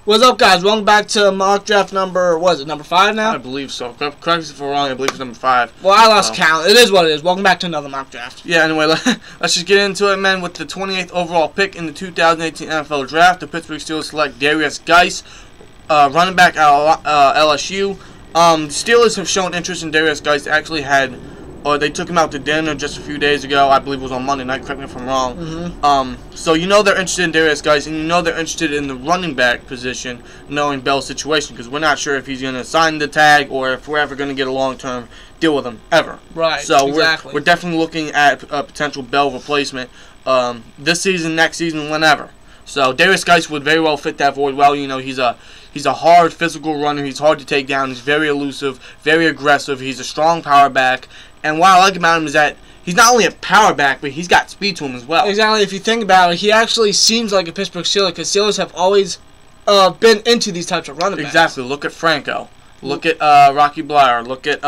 What's up, guys? Welcome back to mock draft number, what is it, number 5 now? I believe so. Correct me if I'm wrong, I believe it's number 5. Well, I lost count. It is what it is. Welcome back to another mock draft. Yeah, anyway, let's just get into it, man. With the 28th overall pick in the 2018 NFL Draft, the Pittsburgh Steelers select Derrius Guice, running back out of LSU. The Steelers have shown interest in Derrius Guice. They took him out to dinner just a few days ago. I believe it was on Monday night. Correct me if I'm wrong. So you know they're interested in Derrius Guice, and you know they're interested in the running back position, knowing Bell's situation, because we're not sure if he's going to sign the tag or if we're ever going to get a long-term deal with him ever. Right. So exactly. we're definitely looking at a potential Bell replacement this season, next season, whenever. So Derrius Guice would very well fit that void well. You know, he's a hard physical runner. He's hard to take down. He's very elusive, very aggressive. He's a strong power back. And what I like about him is that he's not only a power back, but he's got speed to him as well. Exactly. If you think about it, he actually seems like a Pittsburgh Steeler, because Steelers have always been into these types of running backs. Exactly. Look at Franco. Look at Rocky Bleier. Look at,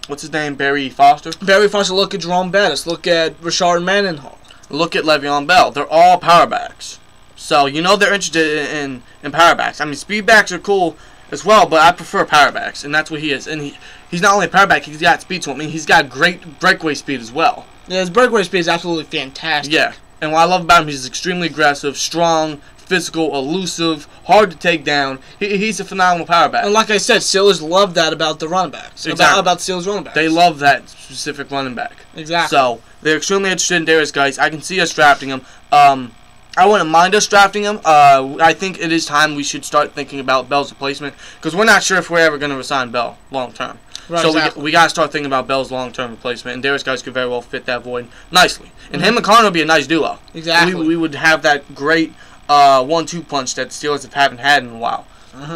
what's his name, Barry Foster? Barry Foster. Look at Jerome Bettis. Look at Rashard Mendenhall. Look at Le'Veon Bell. They're all power backs. So, you know they're interested in power backs. I mean, speed backs are cool as well, but I prefer power backs, and that's what he is. And he's not only a power back, he's got speed to him. I mean, he's got great breakaway speed as well. Yeah, his breakaway speed is absolutely fantastic. Yeah, and what I love about him, he's extremely aggressive, strong, physical, elusive, hard to take down. He's a phenomenal power back. And like I said, Steelers love that about the running backs. Exactly. About the Steelers running backs. They love that specific running back. Exactly. So, they're extremely interested in Derrius Guice. I can see us drafting him. I wouldn't mind us drafting him. I think it is time we should start thinking about Bell's replacement, because we're not sure if we're ever going to resign Bell long term. Right, so exactly. we got to start thinking about Bell's long term replacement, and Derrius Guice could very well fit that void nicely. And him and Connor would be a nice duo. Exactly. We would have that great 1-2 punch that the Steelers haven't had in a while.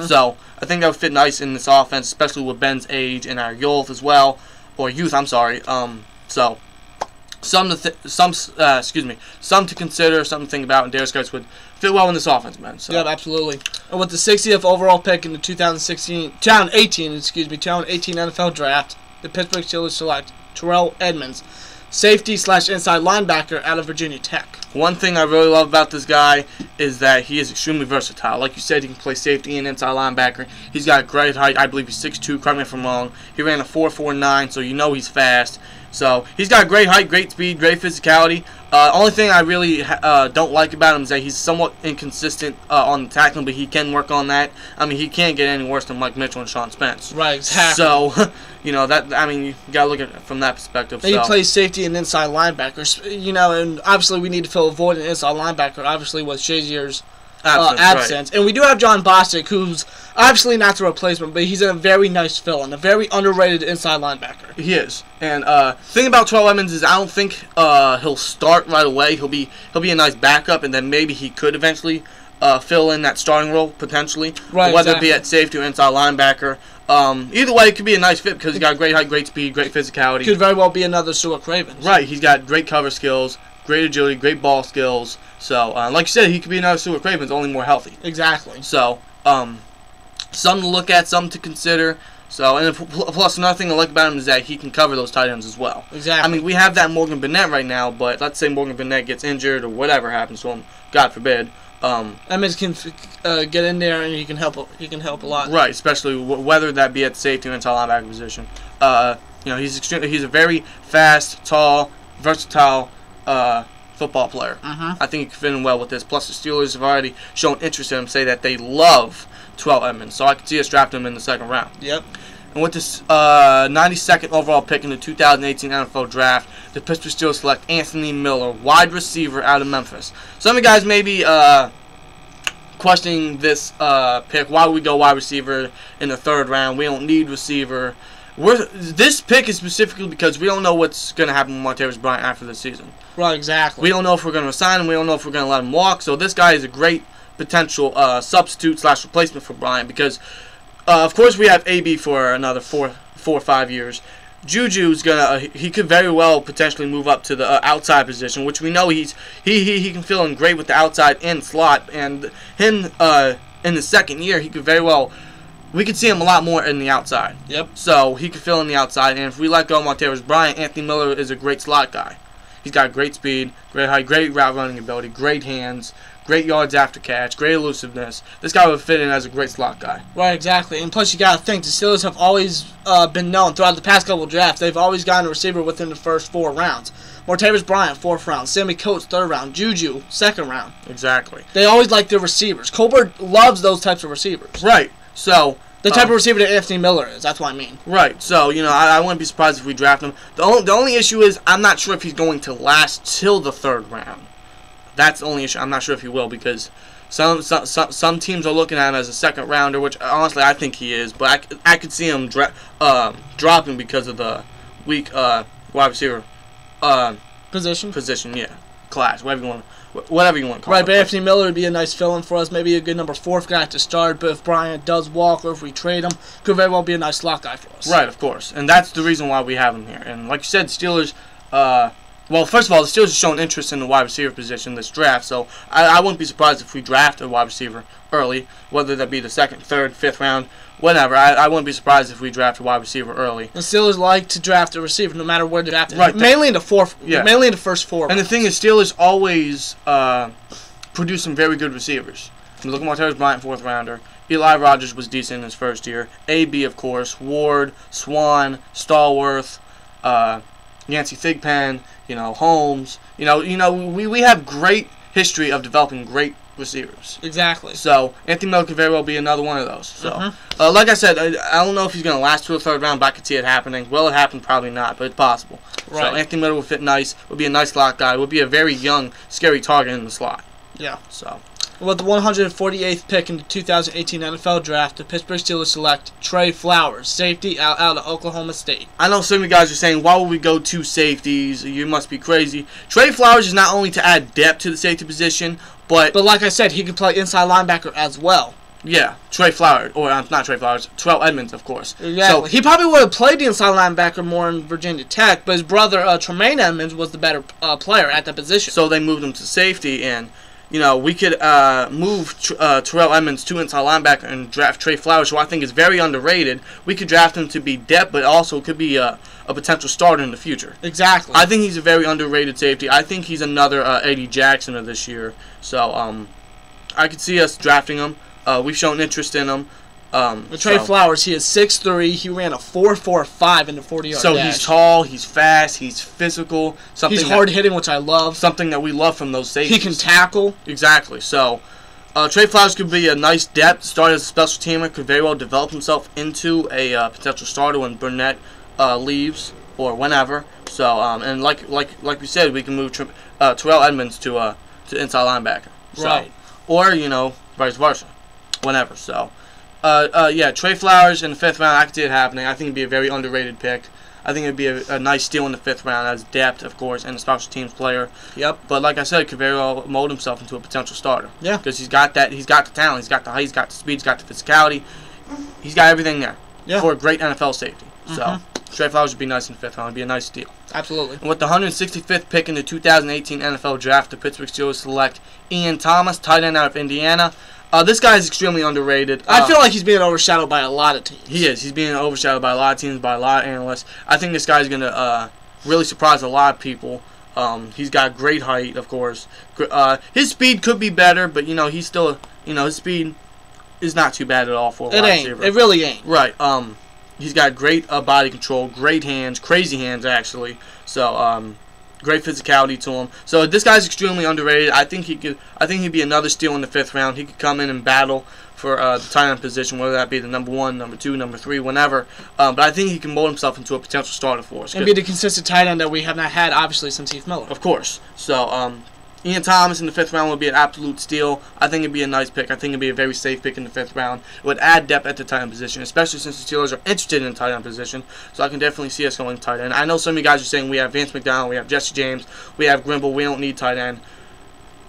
So I think that would fit nice in this offense, especially with Ben's age and our youth as well, or youth. I'm sorry. So. Some to consider, something to think about, and Derrius Guice would fit well in this offense, man. So. Yeah, absolutely. And with the 60th overall pick in the 2018 NFL Draft, the Pittsburgh Steelers select Terrell Edmunds, safety/inside linebacker out of Virginia Tech. One thing I really love about this guy is that he is extremely versatile. Like you said, he can play safety and inside linebacker. He's got great height. I believe he's 6'2", correct me if I'm wrong. He ran a 4.49, so you know he's fast. So he's got great height, great speed, great physicality. Only thing I really don't like about him is that he's somewhat inconsistent on the tackling, but he can work on that. I mean, he can't get any worse than Mike Mitchell and Sean Spence. Right, exactly. So, you know, you gotta look at it from that perspective. He plays safety and inside linebacker. You know, and obviously we need to fill a void in inside linebacker, obviously with Shazier's absence. Right. And we do have John Bostic, who's obviously not the replacement, but he's a very nice fill and a very underrated inside linebacker. He is. And thing about Terrell Edmunds is I don't think he'll start right away. He'll be a nice backup, and then maybe he could eventually fill in that starting role potentially, right, whether it be at safety or inside linebacker. Either way, it could be a nice fit because he's got great height, great speed, great physicality. Could very well be another Stuart Cravens. Right. He's got great cover skills, great agility, great ball skills. So, like you said, he could be another Stuart Cravens, only more healthy. Exactly. So, something to look at, something to consider. So, and plus another thing I like about him is that he can cover those tight ends as well. Exactly. I mean, we have that Morgan Burnett right now, but let's say Morgan Burnett gets injured or whatever happens to him, God forbid. Edmunds can get in there and he can help. He can help a lot. Right, especially whether that be at the safety or inside linebacker position. You know, he's a very fast, tall, versatile football player. I think he could fit in well with this. Plus, the Steelers have already shown interest in him, say that they love Terrell Edmunds. So I could see us drafting him in the second round. Yep. And with this 92nd overall pick in the 2018 NFL Draft, the Pittsburgh Steelers select Anthony Miller, wide receiver out of Memphis. Some of you guys may be questioning this pick. Why would we go wide receiver in the third round? We don't need receiver. This pick is specifically because we don't know what's going to happen with Martavis Bryant after this season. Right, exactly. We don't know if we're going to resign him. We don't know if we're going to let him walk. So this guy is a great potential substitute/replacement for Bryant because, of course, we have AB for another 4 or 5 years. Juju's he could very well potentially move up to the outside position, which we know he can fill in great with the outside and slot. And him in the second year, he could very well. We could see him a lot more in the outside. Yep. So he could fill in the outside, and if we let go of Martavis Bryant, Anthony Miller is a great slot guy. He's got great speed, great height, great route running ability, great hands, great yards after catch, great elusiveness. This guy would fit in as a great slot guy. Right, exactly. And plus, you got to think, the Steelers have always been known throughout the past couple of drafts. They've always gotten a receiver within the first 4 rounds. Martavis Bryant, 4th round. Sammy Coates, 3rd round. Juju, 2nd round. Exactly. They always like their receivers. Colbert loves those types of receivers. Right. So the type of receiver that Anthony Miller is. That's what I mean. Right. So, I wouldn't be surprised if we draft him. The only issue is I'm not sure if he's going to last till the 3rd round. That's the only issue. I'm not sure if he will, because some teams are looking at him as a 2nd rounder, which honestly I think he is. But I could see him dropping because of the weak wide receiver position. Yeah, class, whatever you want to call it. Right, but Anthony Miller would be a nice fill-in for us. Maybe a good number 4th guy to start. But if Bryant does walk, or if we trade him, could very well be a nice slot guy for us. Right, of course, and that's the reason why we have him here. And like you said, Steelers. Well, first of all, the Steelers have shown interest in the wide receiver position this draft, so I wouldn't be surprised if we draft a wide receiver early, whether that be the 2nd, 3rd, 5th round, whatever. I wouldn't be surprised if we draft a wide receiver early. The Steelers like to draft a receiver no matter where they draft it. Right, mainly in the first 4 And the thing is, Steelers always produce some very good receivers. Look at Martavis Bryant, 4th rounder. Eli Rogers was decent in his first year. AB, of course. Ward, Swan, Stallworth, Yancey Thigpen, Holmes. We have great history of developing great receivers. Exactly. So Anthony Miller could very well be another one of those. So, like I said, I don't know if he's going to last to the 3rd round, but I could see it happening. Will it happen? Probably not, but it's possible. Right. So Anthony Miller would fit nice. Would be a nice slot guy. Would be a very young, scary target in the slot. Yeah. So. With the 148th pick in the 2018 NFL Draft, the Pittsburgh Steelers select Trey Flowers, safety out of Oklahoma State. I know some of you guys are saying, why would we go 2 safeties? You must be crazy. Trey Flowers is not only to add depth to the safety position, but like I said, he can play inside linebacker as well. Yeah, Trey Flowers, or not Trey Flowers, Terrell Edmunds, of course. Exactly. So he probably would have played the inside linebacker more in Virginia Tech, but his brother, Tremaine Edmunds, was the better player at that position. So they moved him to safety, and we could move Terrell Edmunds to inside linebacker and draft Trey Flowers, who I think is very underrated. We could draft him to be depth, but also could be a potential starter in the future. Exactly. I think he's a very underrated safety. I think he's another Eddie Jackson of this year. So I could see us drafting him. We've shown interest in him. Trey Flowers, he is 6'3". He ran a 4.45 in the 40-yard dash. So he's tall, he's fast, he's physical. He's hard-hitting, which I love. Something that we love from those safeties. He can tackle. Exactly. So Trey Flowers could be a nice depth, start as a special teamer, could very well develop himself into a potential starter when Burnett leaves or whenever. So and like we said, we can move Terrell Edmunds to inside linebacker. So, right. Or vice versa, whenever. So. Yeah, Trey Flowers in the 5th round, I could see it happening. I think it'd be a very underrated pick. I think it'd be a nice steal in the 5th round as depth, of course, and a special teams player. Yep. But like I said, it could very well mold himself into a potential starter. Yeah. Because he's got the talent, he's got the height, he's got the speed, he's got the physicality. He's got everything there. Yeah. For a great NFL safety. So Trey Flowers would be nice in the 5th round. It'd be a nice steal. Absolutely. And with the 165th pick in the 2018 NFL Draft, the Pittsburgh Steelers select Ian Thomas, tight end out of Indiana. This guy is extremely underrated. I feel like he's being overshadowed by a lot of teams. He is. He's being overshadowed by a lot of teams, by a lot of analysts. I think this guy's going to really surprise a lot of people. He's got great height, of course. His speed could be better, but, he's still, his speed is not too bad at all for a wide receiver. It really ain't. Right. He's got great body control, great hands, crazy hands, actually. So, great physicality to him. So this guy's extremely underrated. I think he'd be another steal in the 5th round. He could come in and battle for the tight end position, whether that be the number 1, number 2, number 3, whenever. But I think he can mold himself into a potential starter for us. And be the consistent tight end that we have not had, obviously, since Heath Miller. Of course. So Ian Thomas in the 5th round would be an absolute steal. I think it'd be a nice pick. I think it'd be a very safe pick in the 5th round. It would add depth at the tight end position, especially since the Steelers are interested in the tight end position. So I can definitely see us going tight end. I know some of you guys are saying we have Vance McDonald, we have Jesse James, we have Grimble. We don't need tight end.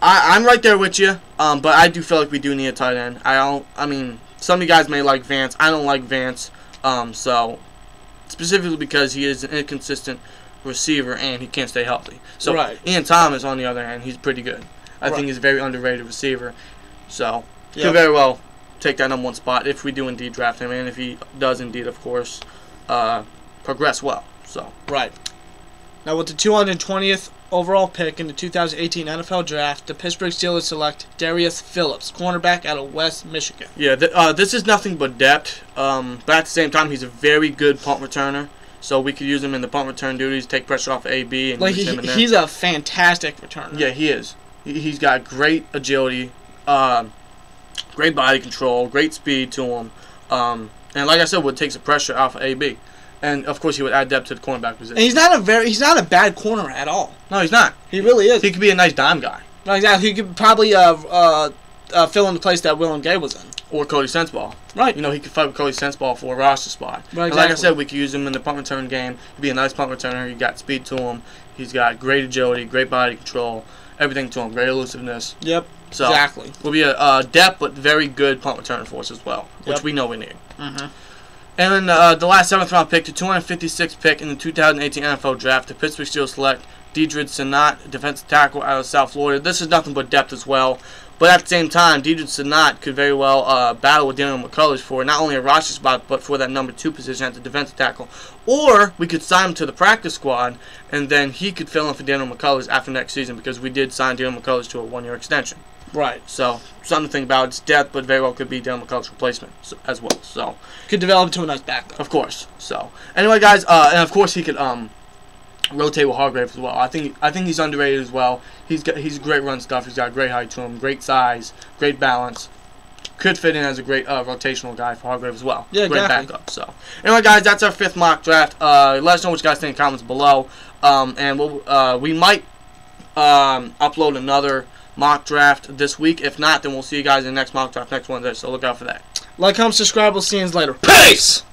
I'm right there with you, but I do feel like we do need a tight end. Some of you guys may like Vance. I don't like Vance. So specifically because he is an inconsistent receiver and he can't stay healthy. So right. Ian Thomas, on the other hand, he's pretty good. I think he's a very underrated receiver. So could very well take that number 1 spot if we do indeed draft him, and if he does indeed, of course, progress well. So right. Now with the 220th overall pick in the 2018 NFL Draft, the Pittsburgh Steelers select Darius Phillips, cornerback out of West Michigan. Yeah, this is nothing but depth, but at the same time, he's a very good punt returner. So we could use him in the punt return duties, take pressure off AB, and use him in there. He's a fantastic returner. Yeah, he is. He's got great agility, great body control, great speed to him, and like I said, would take some pressure off of AB. And of course, he would add depth to the cornerback position. And he's not a bad corner at all. No, he's not. He really is. He could be a nice dime guy. No, exactly. He could probably fill in the place that William Gay was in. Or Cody Sensabaugh. Right. You know, he could fight with Cody Sensabaugh for a roster spot. Right, exactly. Like I said, we could use him in the punt return game. He'd be a nice punt returner. He got speed to him. He's got great agility, great body control, everything to him, great elusiveness. Yep. So, exactly. Will be a depth but very good punt returner for us as well, which we know we need. Mm-hmm. And then the last 7th round pick, the 256th pick in the 2018 NFL Draft, the Pittsburgh Steelers select Deidre Sanat, defensive tackle out of South Florida. This is nothing but depth as well. But at the same time, Deidre Sanat could very well battle with Daniel McCullers for not only a roster spot, but for that number 2 position at the defensive tackle. Or we could sign him to the practice squad, and then he could fill in for Daniel McCullers after next season, because we did sign Daniel McCullers to a 1-year extension. Right. So, something to think about. It's depth, but very well could be Daniel McCullers' replacement as well. So, could develop into a nice backup. Of course. So, anyway, guys, and of course he could rotate with Hargrave as well. I think he's underrated as well. He's great run stuff. He's got great height to him, great size, great balance. Could fit in as a great rotational guy for Hargrave as well. Yeah, great exactly. backup. So, anyway, guys, that's our 5th mock draft. Let us know what you guys think in the comments below. And we might upload another mock draft this week. If not, then we'll see you guys in the next mock draft next Wednesday. So look out for that. Like, comment, subscribe. We'll see you later. Peace!